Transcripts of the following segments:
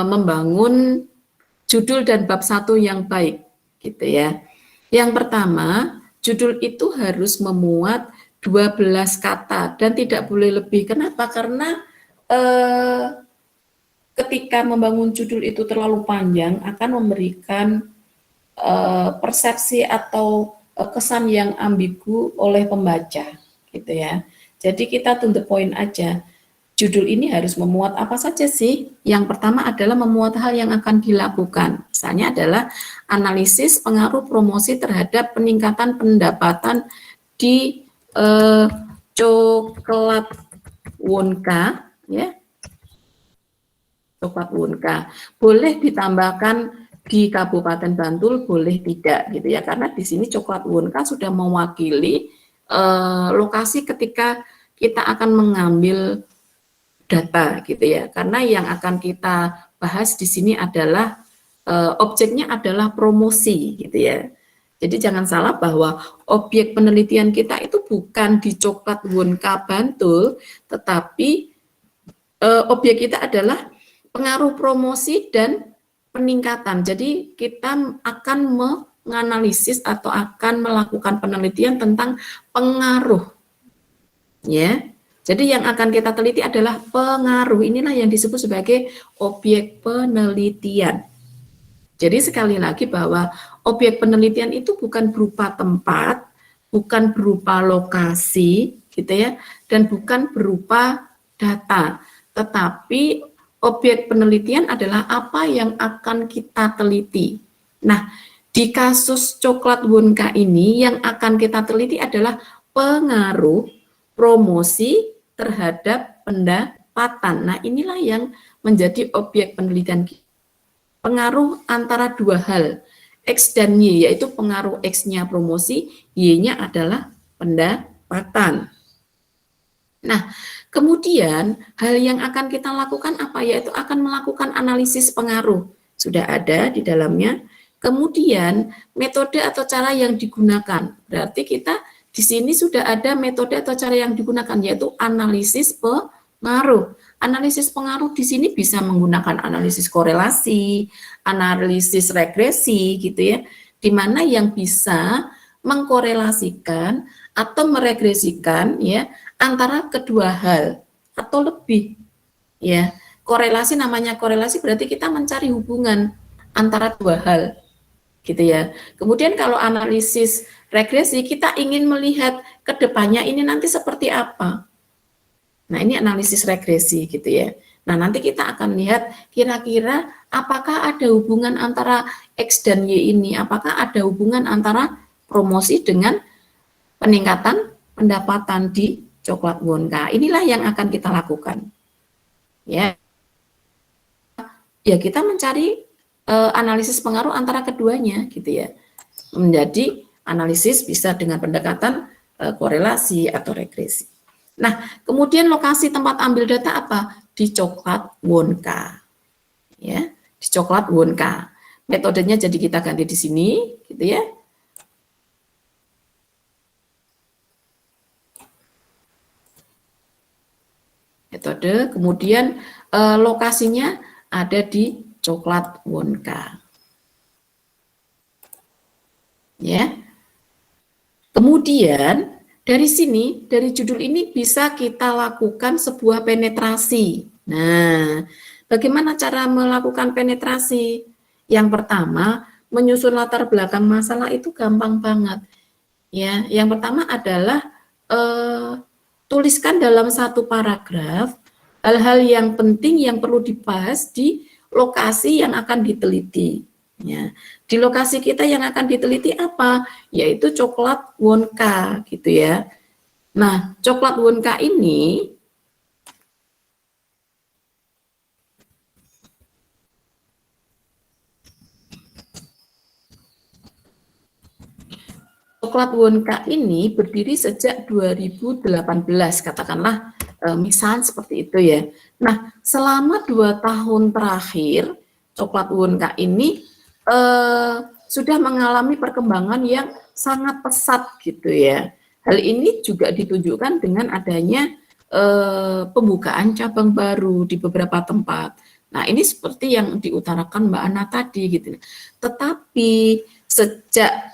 membangun judul dan bab 1 yang baik, gitu ya. Yang pertama, judul itu harus memuat 12 kata dan tidak boleh lebih. Kenapa? Karena ketika membangun judul itu terlalu panjang akan memberikan persepsi atau kesan yang ambigu oleh pembaca, gitu ya. Jadi kita to the point aja. Judul ini harus memuat apa saja sih? Yang pertama adalah memuat hal yang akan dilakukan. Misalnya adalah analisis pengaruh promosi terhadap peningkatan pendapatan di coklat Wonka, ya. Coklat Wonka. Boleh ditambahkan di Kabupaten Bantul, boleh tidak, gitu ya. Karena di sini coklat Wonka sudah mewakili lokasi ketika kita akan mengambil data, gitu ya. Karena yang akan kita bahas di sini adalah objeknya adalah promosi, gitu ya. Jadi jangan salah bahwa objek penelitian kita itu bukan di coklat Wonka Bantul, tetapi objek kita adalah pengaruh promosi dan peningkatan. Jadi kita akan menganalisis atau akan melakukan penelitian tentang pengaruh, ya. Jadi yang akan kita teliti adalah pengaruh. Inilah yang disebut sebagai objek penelitian. Jadi sekali lagi bahwa objek penelitian itu bukan berupa tempat, bukan berupa lokasi, gitu ya, dan bukan berupa data. Tetapi objek penelitian adalah apa yang akan kita teliti. Nah, di kasus coklat Wonka ini yang akan kita teliti adalah pengaruh promosi terhadap pendapatan. Nah, inilah yang menjadi objek penelitian kita. Pengaruh antara dua hal, X dan Y, yaitu pengaruh X-nya promosi, Y-nya adalah pendapatan. Nah, kemudian hal yang akan kita lakukan apa? Yaitu akan melakukan analisis pengaruh. Sudah ada di dalamnya. Kemudian metode atau cara yang digunakan. Berarti kita di sini sudah ada metode atau cara yang digunakan, yaitu analisis pengaruh. Analisis pengaruh di sini bisa menggunakan analisis korelasi, analisis regresi, gitu ya, di mana yang bisa mengkorelasikan atau meregresikan, ya, antara kedua hal atau lebih, ya. Korelasi, namanya korelasi berarti kita mencari hubungan antara dua hal, gitu ya. Kemudian kalau analisis regresi, kita ingin melihat ke depannya ini nanti seperti apa. Nah, ini analisis regresi, gitu ya. Nah, nanti kita akan lihat kira-kira apakah ada hubungan antara X dan Y ini, apakah ada hubungan antara promosi dengan peningkatan pendapatan di coklat Wonka. Inilah yang akan kita lakukan. Ya. Ya, kita mencari analisis pengaruh antara keduanya, gitu ya. Menjadi analisis bisa dengan pendekatan korelasi atau regresi. Nah, kemudian lokasi tempat ambil data apa? Di coklat Wonka. Ya, di coklat Wonka. Metodenya jadi kita ganti di sini, gitu ya. Metode, kemudian lokasinya ada di coklat Wonka. Ya. Kemudian dari sini, dari judul ini bisa kita lakukan sebuah penetrasi. Nah, bagaimana cara melakukan penetrasi? Yang pertama, menyusun latar belakang masalah itu gampang banget. Ya, yang pertama adalah tuliskan dalam satu paragraf hal-hal yang penting yang perlu dibahas di lokasi yang akan diteliti. Ya, di lokasi kita yang akan diteliti apa? Yaitu coklat Wonka, gitu ya. Nah, coklat Wonka ini coklat Wonka ini berdiri sejak 2018, katakanlah misal seperti itu ya. Nah, selama 2 tahun terakhir coklat Wonka ini sudah mengalami perkembangan yang sangat pesat, gitu ya. Hal ini juga ditunjukkan dengan adanya pembukaan cabang baru di beberapa tempat. Nah, ini seperti yang diutarakan Mbak Ana tadi gitu. Tetapi sejak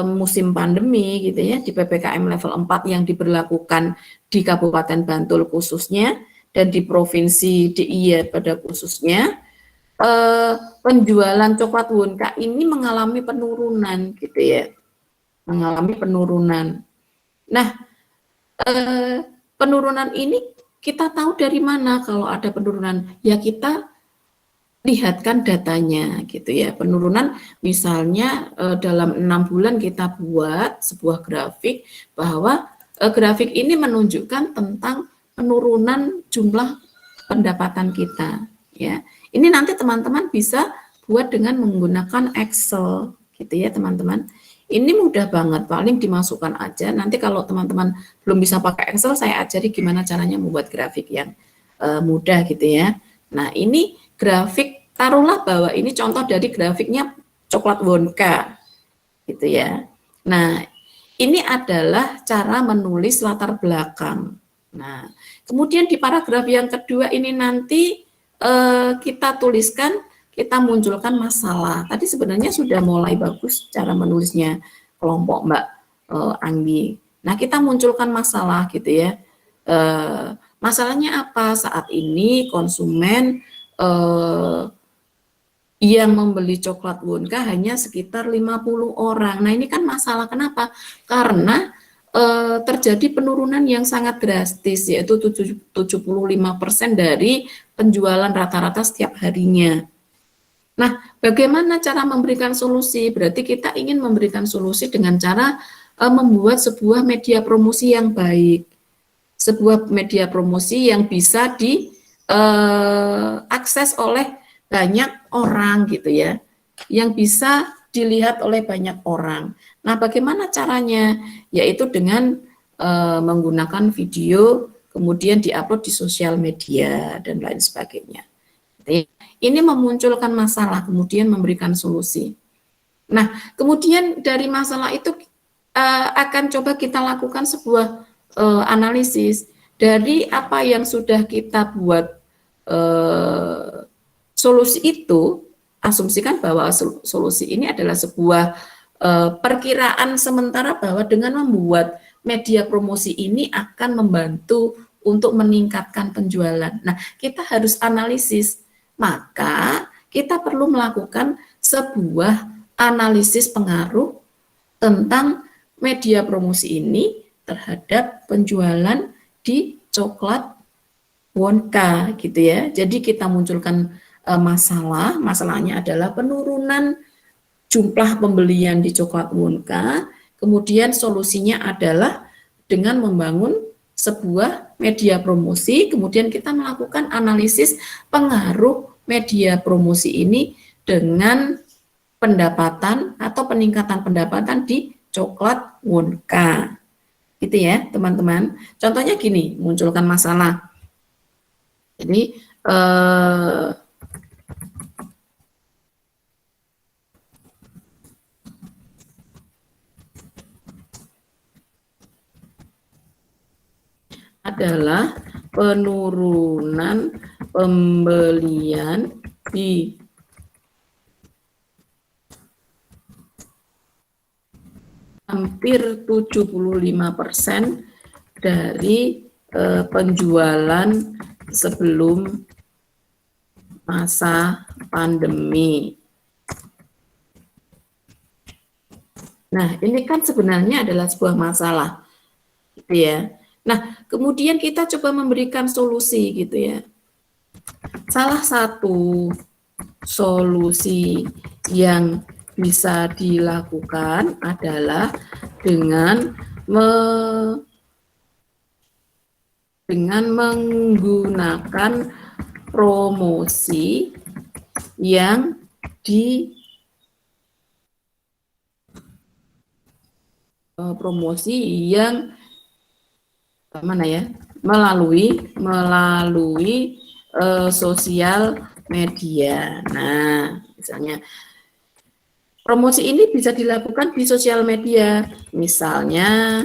musim pandemi gitu ya, di PPKM level 4 yang diberlakukan di Kabupaten Bantul khususnya dan di Provinsi DIY pada khususnya, penjualan coklat Wonka ini mengalami penurunan gitu ya, mengalami penurunan. Nah, penurunan ini kita tahu dari mana kalau ada penurunan? Ya kita lihatkan datanya gitu ya. Penurunan misalnya dalam 6 bulan kita buat sebuah grafik bahwa grafik ini menunjukkan tentang penurunan jumlah pendapatan kita ya. Ini nanti teman-teman bisa buat dengan menggunakan Excel gitu ya teman-teman. Ini mudah banget, paling dimasukkan aja. Nanti kalau teman-teman belum bisa pakai Excel, saya ajari gimana caranya membuat grafik yang mudah gitu ya. Nah, ini grafik, taruhlah bahwa ini contoh dari grafiknya coklat Wonka gitu ya. Nah, ini adalah cara menulis latar belakang. Nah, kemudian di paragraf yang kedua ini nanti kita tuliskan, kita munculkan masalah. Tadi sebenarnya sudah mulai bagus cara menulisnya kelompok Mbak Anggi. Nah, kita munculkan masalah gitu ya. Masalahnya apa? Saat ini konsumen yang membeli coklat Wonka hanya sekitar 50 orang. Nah, ini kan masalah kenapa? Karena terjadi penurunan yang sangat drastis, yaitu 75% dari penjualan rata-rata setiap harinya. Nah, bagaimana cara memberikan solusi? Berarti kita ingin memberikan solusi dengan cara membuat sebuah media promosi yang baik. Sebuah media promosi yang bisa diakses oleh banyak orang gitu ya. Yang bisa dilihat oleh banyak orang. Nah, bagaimana caranya? Yaitu dengan menggunakan video, kemudian diupload di sosial media, dan lain sebagainya. Ini memunculkan masalah, kemudian memberikan solusi. Nah, kemudian dari masalah itu akan coba kita lakukan sebuah analisis dari apa yang sudah kita buat solusi itu. Asumsikan bahwa solusi ini adalah sebuah perkiraan sementara bahwa dengan membuat media promosi ini akan membantu untuk meningkatkan penjualan. Nah, kita harus analisis, maka kita perlu melakukan sebuah analisis pengaruh tentang media promosi ini terhadap penjualan di coklat Wonka gitu ya. Jadi kita munculkan masalahnya adalah penurunan jumlah pembelian di coklat Wonka, kemudian solusinya adalah dengan membangun sebuah media promosi, kemudian kita melakukan analisis pengaruh media promosi ini dengan pendapatan atau peningkatan pendapatan di coklat Wonka. Gitu ya, teman-teman. Contohnya gini, munculkan masalah. Jadi adalah penurunan pembelian di hampir 75% dari penjualan sebelum masa pandemi. Nah, ini kan sebenarnya adalah sebuah masalah, gitu ya. Nah, kemudian kita coba memberikan solusi, gitu ya. Salah satu solusi yang bisa dilakukan adalah dengan menggunakan promosi yang melalui sosial media. Nah, misalnya promosi ini bisa dilakukan di sosial media, misalnya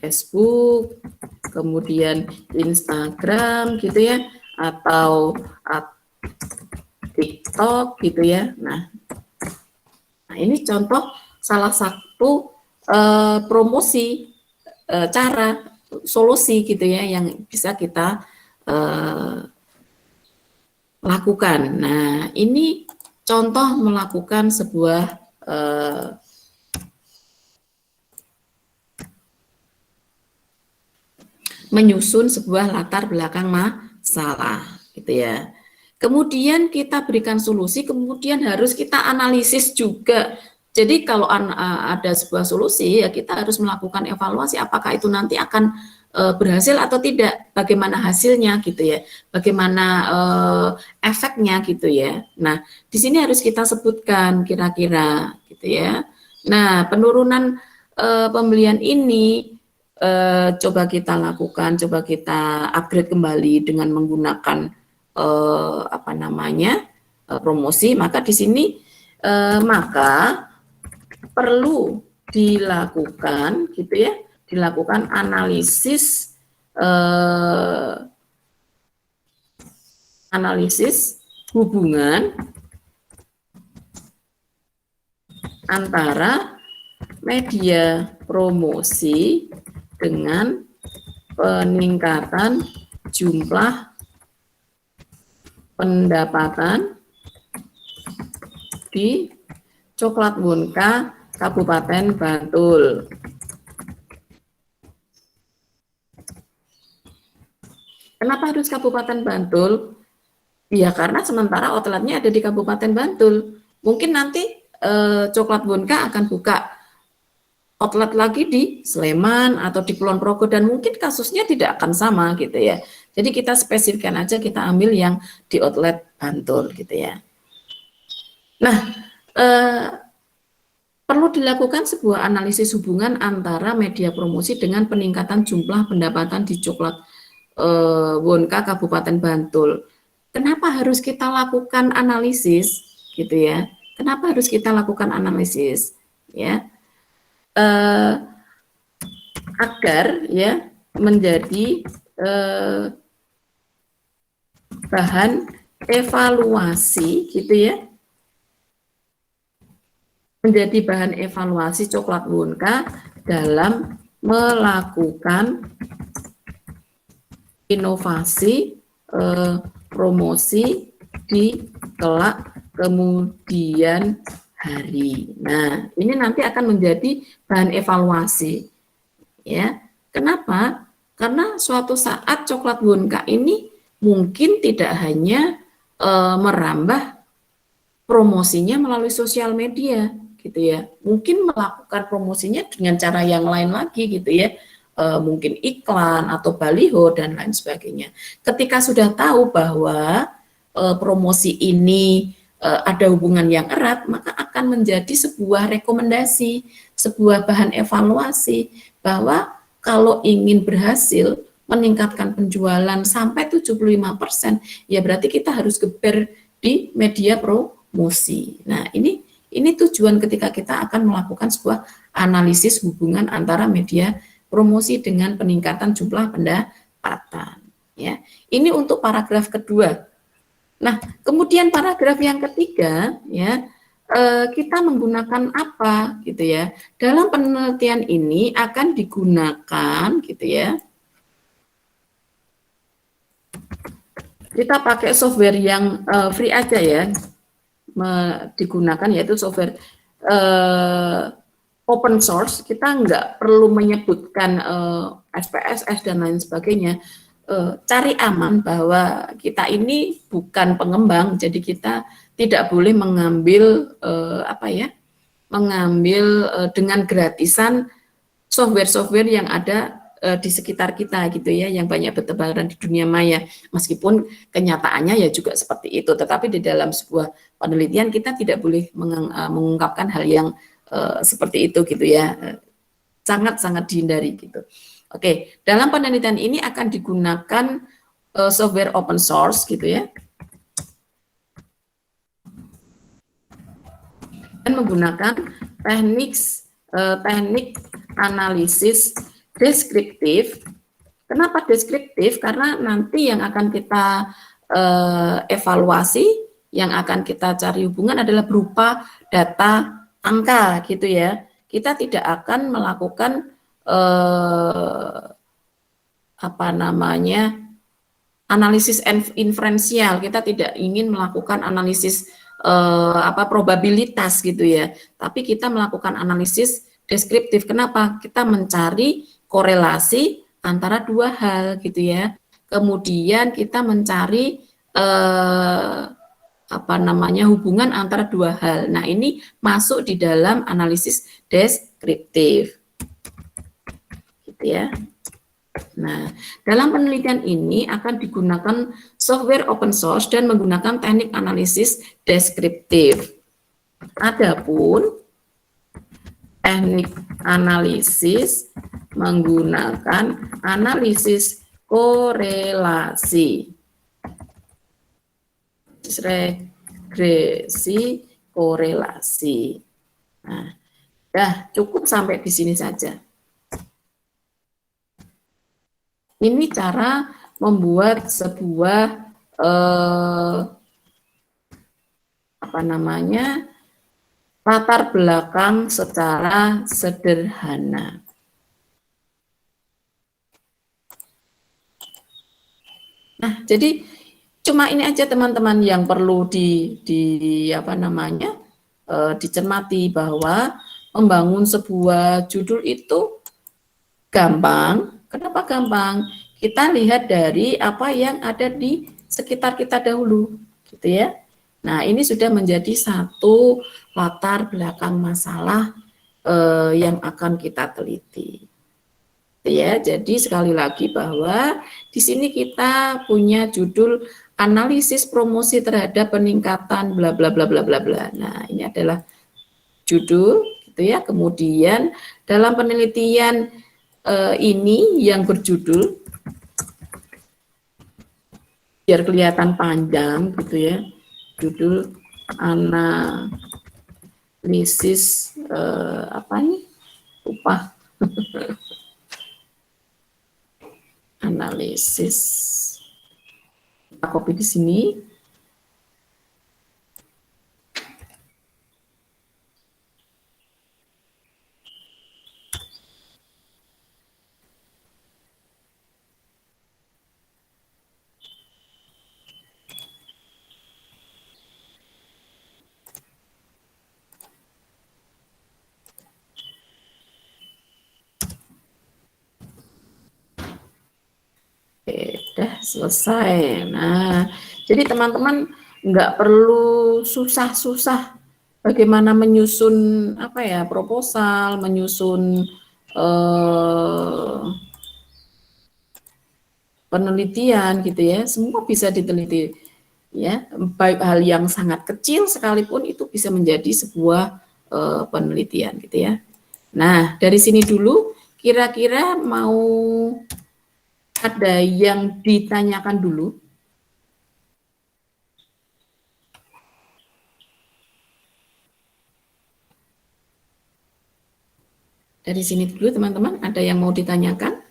Facebook, kemudian Instagram gitu ya, atau TikTok gitu ya. Nah, ini contoh salah satu promosi, cara, solusi gitu ya yang bisa kita lakukan. Nah, ini contoh melakukan sebuah menyusun sebuah latar belakang masalah gitu ya. Kemudian kita berikan solusi, kemudian harus kita analisis juga. Jadi kalau ada sebuah solusi, ya kita harus melakukan evaluasi apakah itu nanti akan berhasil atau tidak, bagaimana hasilnya gitu ya, bagaimana efeknya gitu ya. Nah, di sini harus kita sebutkan kira-kira gitu ya. Nah, penurunan pembelian ini coba kita lakukan, coba kita upgrade kembali dengan menggunakan apa namanya promosi, maka di sini maka perlu dilakukan gitu ya, dilakukan analisis analisis hubungan antara media promosi dengan peningkatan jumlah pendapatan di Coklat Wonka Kabupaten Bantul. Kenapa harus Kabupaten Bantul? Ya karena sementara outletnya ada di Kabupaten Bantul. Mungkin nanti Coklat Wonka akan buka outlet lagi di Sleman atau di Kulon Progo, dan mungkin kasusnya tidak akan sama gitu ya. Jadi kita spesifikkan aja, kita ambil yang di outlet Bantul gitu ya. Nah, perlu dilakukan sebuah analisis hubungan antara media promosi dengan peningkatan jumlah pendapatan di Coklat Wonka Kabupaten Bantul. Kenapa harus kita lakukan analisis gitu ya? Kenapa harus kita lakukan analisis ya? Agar ya menjadi bahan evaluasi gitu ya, menjadi bahan evaluasi Coklat Wonka dalam melakukan inovasi promosi di kelak kemudian hari. Nah, ini nanti akan menjadi bahan evaluasi. Ya, kenapa? Karena suatu saat Coklat Wonka ini mungkin tidak hanya merambah promosinya melalui sosial media, gitu ya. Mungkin melakukan promosinya dengan cara yang lain lagi, gitu ya. Mungkin iklan atau baliho dan lain sebagainya. Ketika sudah tahu bahwa promosi ini ada hubungan yang erat, maka akan menjadi sebuah rekomendasi, sebuah bahan evaluasi bahwa kalau ingin berhasil meningkatkan penjualan sampai 75%, ya berarti kita harus geber di media promosi. Nah, ini tujuan ketika kita akan melakukan sebuah analisis hubungan antara media promosi dengan peningkatan jumlah pendapatan. Ya, ini untuk paragraf kedua. Nah, kemudian paragraf yang ketiga, ya, kita menggunakan apa, gitu ya? Dalam penelitian ini akan digunakan, gitu ya. Kita pakai software yang free aja ya, digunakan yaitu software open source. Kita nggak perlu menyebutkan SPSS dan lain sebagainya. Cari aman bahwa kita ini bukan pengembang, jadi kita tidak boleh mengambil mengambil dengan gratisan software-software yang ada di sekitar kita gitu ya, yang banyak bertebaran di dunia maya. Meskipun kenyataannya ya juga seperti itu, tetapi di dalam sebuah penelitian kita tidak boleh mengungkapkan hal yang seperti itu gitu ya, sangat-sangat dihindari gitu. Oke, dalam penelitian ini akan digunakan software open source gitu ya, dan menggunakan teknik analisis deskriptif. Kenapa deskriptif? Karena nanti yang akan kita evaluasi, yang akan kita cari hubungan adalah berupa data angka gitu ya. Kita tidak akan melakukan apa namanya analisis inferensial. Kita tidak ingin melakukan analisis probabilitas gitu ya. Tapi kita melakukan analisis deskriptif. Kenapa? Kita mencari korelasi antara dua hal gitu ya. Kemudian kita mencari hubungan antara dua hal. Nah, ini masuk di dalam analisis deskriptif. Gitu ya. Nah, dalam penelitian ini akan digunakan software open source dan menggunakan teknik analisis deskriptif. Adapun teknik analisis menggunakan analisis korelasi. Regresi korelasi. Nah, cukup sampai di sini saja. Ini cara membuat sebuah latar belakang secara sederhana. Nah, jadi cuma ini aja teman-teman yang perlu dicermati bahwa membangun sebuah judul itu gampang. Kenapa gampang? Kita lihat dari apa yang ada di sekitar kita dahulu, gitu ya. Nah, ini sudah menjadi satu latar belakang masalah yang akan kita teliti. Ya, jadi sekali lagi bahwa di sini kita punya judul analisis promosi terhadap peningkatan bla bla bla bla bla bla. Nah, ini adalah judul, gitu ya. Kemudian dalam penelitian ini yang berjudul, biar kelihatan panjang gitu ya, judul analisis upah analisis, kita copy di sini. Udah selesai. Nah, jadi teman-teman nggak perlu susah-susah bagaimana menyusun proposal, menyusun penelitian gitu ya. Semua bisa diteliti ya. Baik hal yang sangat kecil sekalipun itu bisa menjadi sebuah penelitian gitu ya. Nah, dari sini dulu kira-kira mau ada yang ditanyakan dulu? Dari sini dulu teman-teman, ada yang mau ditanyakan?